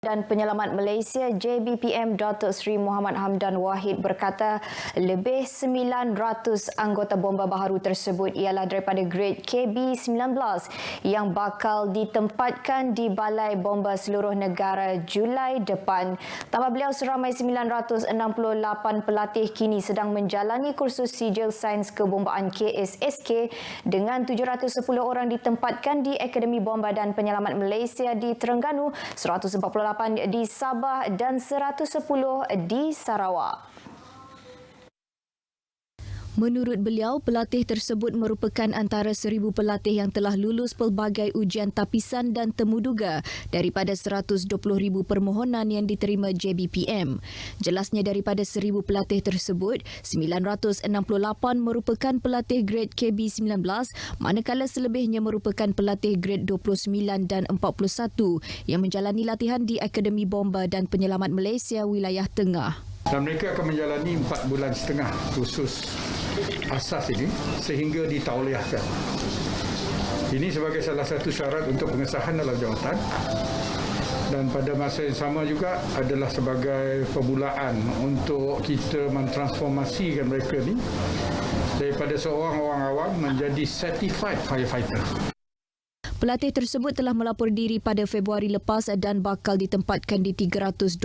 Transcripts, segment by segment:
Dan Penyelamat Malaysia JBPM Datuk Seri Muhammad Hamdan Wahid berkata lebih 900 anggota bomba baharu tersebut ialah daripada grade KB-19 yang bakal ditempatkan di Balai Bomba Seluruh Negara Julai depan. Tambah beliau, seramai 968 pelatih kini sedang menjalani kursus sijil sains kebombaan KSSK dengan 710 orang ditempatkan di Akademi Bomba dan Penyelamat Malaysia di Terengganu, 148 di Sabah dan 110 di Sarawak. Menurut beliau, pelatih tersebut merupakan antara 1,000 pelatih yang telah lulus pelbagai ujian tapisan dan temuduga daripada 120,000 permohonan yang diterima JBPM. Jelasnya daripada 1,000 pelatih tersebut, 968 merupakan pelatih grade KB-19, manakala selebihnya merupakan pelatih grade 29 dan 41 yang menjalani latihan di Akademi Bomba dan Penyelamat Malaysia Wilayah Tengah. Dan mereka akan menjalani 4 bulan setengah kursus asas ini sehingga ditauliahkan. Ini sebagai salah satu syarat untuk pengesahan dalam jawatan, dan pada masa yang sama juga adalah sebagai permulaan untuk kita mentransformasikan mereka ni daripada seorang orang awam menjadi certified firefighter. Pelatih tersebut telah melapor diri pada Februari lepas dan bakal ditempatkan di 325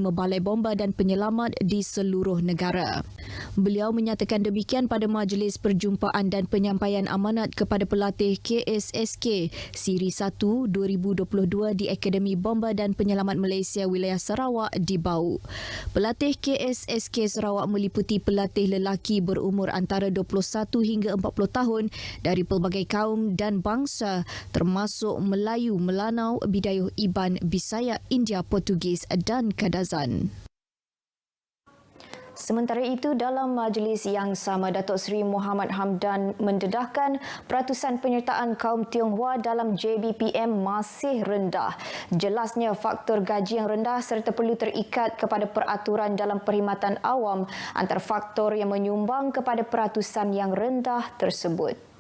balai bomba dan penyelamat di seluruh negara. Beliau menyatakan demikian pada majlis perjumpaan dan penyampaian amanat kepada pelatih KSSK Siri 1 2022 di Akademi Bomba dan Penyelamat Malaysia Wilayah Sarawak di Bau. Pelatih KSSK Sarawak meliputi pelatih lelaki berumur antara 21 hingga 40 tahun dari pelbagai kaum dan bangsa termasuk Melayu, Melanau, Bidayuh, Iban, Bisaya, India, Portugis dan Kadazan. Sementara itu, dalam majlis yang sama, Datuk Seri Muhammad Hamdan mendedahkan peratusan penyertaan kaum Tionghoa dalam JBPM masih rendah. Jelasnya faktor gaji yang rendah serta perlu terikat kepada peraturan dalam perkhidmatan awam antara faktor yang menyumbang kepada peratusan yang rendah tersebut.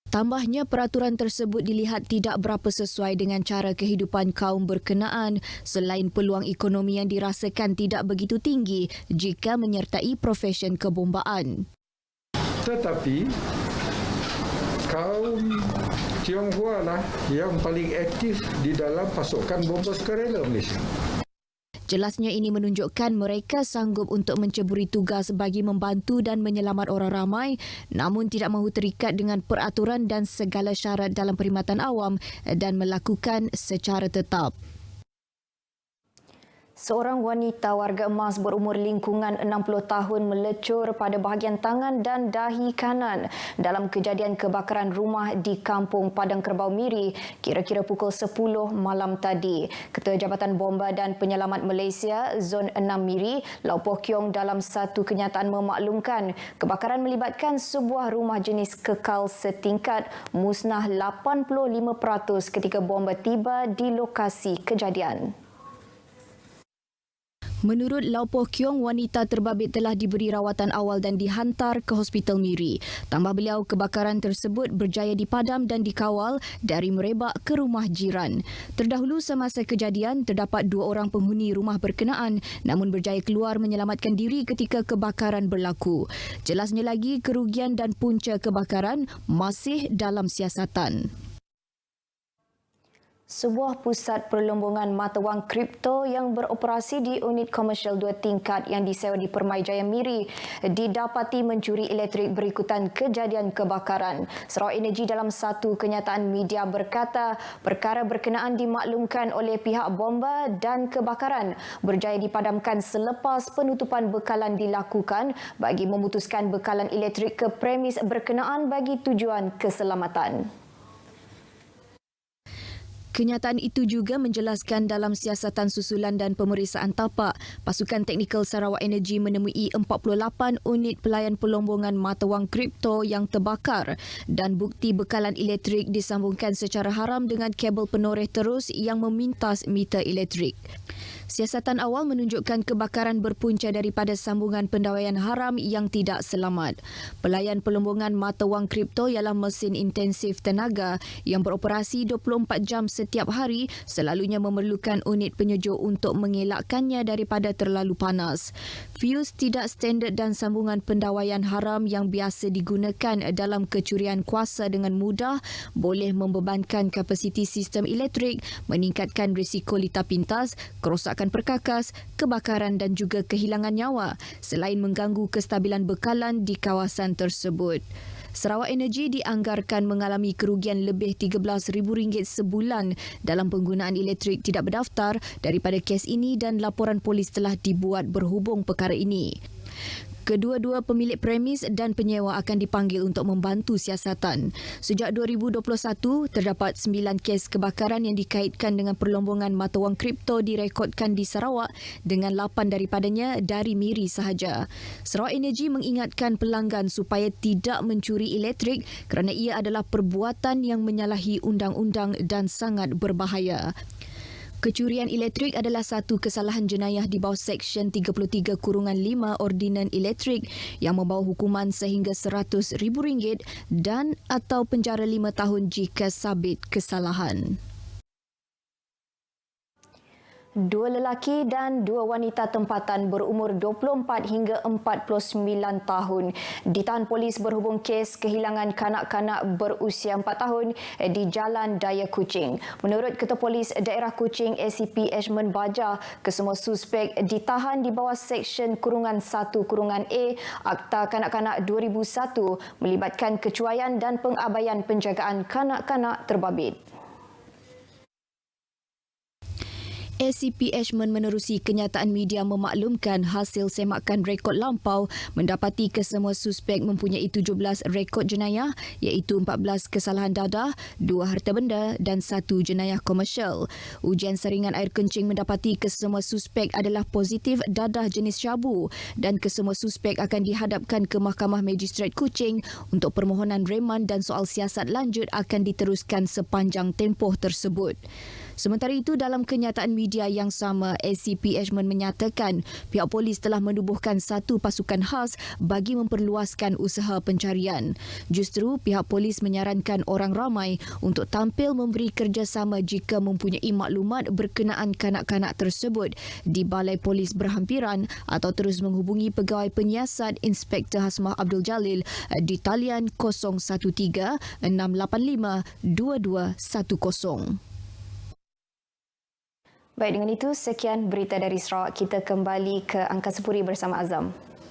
Tambahnya, peraturan tersebut dilihat tidak berapa sesuai dengan cara kehidupan kaum berkenaan selain peluang ekonomi yang dirasakan tidak begitu tinggi jika menyertai profesen kebombaan. Tetapi kaum Tionghoa lah yang paling aktif di dalam pasukan bomba sukarela Malaysia. Jelasnya ini menunjukkan mereka sanggup untuk menceburi tugas bagi membantu dan menyelamat orang ramai namun tidak mahu terikat dengan peraturan dan segala syarat dalam perkhidmatan awam dan melakukan secara tetap. Seorang wanita warga emas berumur lingkungan 60 tahun melecur pada bahagian tangan dan dahi kanan dalam kejadian kebakaran rumah di Kampung Padang Kerbau Miri kira-kira pukul 10 malam tadi. Ketua Jabatan Bomba dan Penyelamat Malaysia Zon 6 Miri, Lau Poh Kiong, dalam satu kenyataan memaklumkan kebakaran melibatkan sebuah rumah jenis kekal setingkat musnah 85% ketika bomba tiba di lokasi kejadian. Menurut Lau Poh Kiong, wanita terbabit telah diberi rawatan awal dan dihantar ke Hospital Miri. Tambah beliau, kebakaran tersebut berjaya dipadam dan dikawal dari merebak ke rumah jiran. Terdahulu semasa kejadian, terdapat 2 orang penghuni rumah berkenaan namun berjaya keluar menyelamatkan diri ketika kebakaran berlaku. Jelasnya lagi, kerugian dan punca kebakaran masih dalam siasatan. Sebuah pusat perlombongan mata wang kripto yang beroperasi di unit komersial 2 tingkat yang disewa di Permai Jaya Miri didapati mencuri elektrik berikutan kejadian kebakaran. Sarawak Energy dalam satu kenyataan media berkata perkara berkenaan dimaklumkan oleh pihak bomba dan kebakaran berjaya dipadamkan selepas penutupan bekalan dilakukan bagi memutuskan bekalan elektrik ke premis berkenaan bagi tujuan keselamatan. Kenyataan itu juga menjelaskan dalam siasatan susulan dan pemeriksaan tapak, Pasukan Teknikal Sarawak Energy menemui 48 unit pelayan perlombongan mata wang kripto yang terbakar dan bukti bekalan elektrik disambungkan secara haram dengan kabel penoreh terus yang memintas meter elektrik. Siasatan awal menunjukkan kebakaran berpunca daripada sambungan pendawaian haram yang tidak selamat. Pelayan pelombongan mata wang kripto ialah mesin intensif tenaga yang beroperasi 24 jam setiap hari, selalunya memerlukan unit penyejuk untuk mengelakkannya daripada terlalu panas. Fuse tidak standard dan sambungan pendawaian haram yang biasa digunakan dalam kecurian kuasa dengan mudah boleh membebankan kapasiti sistem elektrik, meningkatkan risiko lita pintas, kerosakan perkakas, kebakaran dan juga kehilangan nyawa selain mengganggu kestabilan bekalan di kawasan tersebut. Sarawak Energy dianggarkan mengalami kerugian lebih RM13,000 sebulan dalam penggunaan elektrik tidak berdaftar daripada kes ini dan laporan polis telah dibuat berhubung perkara ini. Kedua-dua pemilik premis dan penyewa akan dipanggil untuk membantu siasatan. Sejak 2021, terdapat 9 kes kebakaran yang dikaitkan dengan perlombongan mata wang kripto direkodkan di Sarawak dengan 8 daripadanya dari Miri sahaja. Sarawak Energy mengingatkan pelanggan supaya tidak mencuri elektrik kerana ia adalah perbuatan yang menyalahi undang-undang dan sangat berbahaya. Kecurian elektrik adalah satu kesalahan jenayah di bawah Seksyen 33-5 Ordinan Elektrik yang membawa hukuman sehingga RM100,000 dan atau penjara 5 tahun jika sabit kesalahan. 2 lelaki dan 2 wanita tempatan berumur 24 hingga 49 tahun ditahan polis berhubung kes kehilangan kanak-kanak berusia 4 tahun di Jalan Daya Kuching. Menurut Ketua Polis Daerah Kuching ACP Ashman Baja, kesemua suspek ditahan di bawah Seksyen -1-A Akta Kanak-kanak 2001 melibatkan kecuaian dan pengabaian penjagaan kanak-kanak terbabit. ACP Ashman menerusi kenyataan media memaklumkan hasil semakan rekod lampau mendapati kesemua suspek mempunyai 17 rekod jenayah iaitu 14 kesalahan dadah, 2 harta benda dan 1 jenayah komersial. Ujian saringan air kencing mendapati kesemua suspek adalah positif dadah jenis syabu dan kesemua suspek akan dihadapkan ke Mahkamah Magistrat Kuching untuk permohonan reman dan soal siasat lanjut akan diteruskan sepanjang tempoh tersebut. Sementara itu, dalam kenyataan media yang sama, ACP Ashman menyatakan pihak polis telah menubuhkan satu pasukan khas bagi memperluaskan usaha pencarian. Justru, pihak polis menyarankan orang ramai untuk tampil memberi kerjasama jika mempunyai maklumat berkenaan kanak-kanak tersebut di Balai Polis Berhampiran atau terus menghubungi Pegawai Penyiasat Inspektor Hasmah Abdul Jalil di talian 013-685-2210. Baik, dengan itu sekian berita dari Sarawak. Kita kembali ke Angkasa Puri bersama Azam.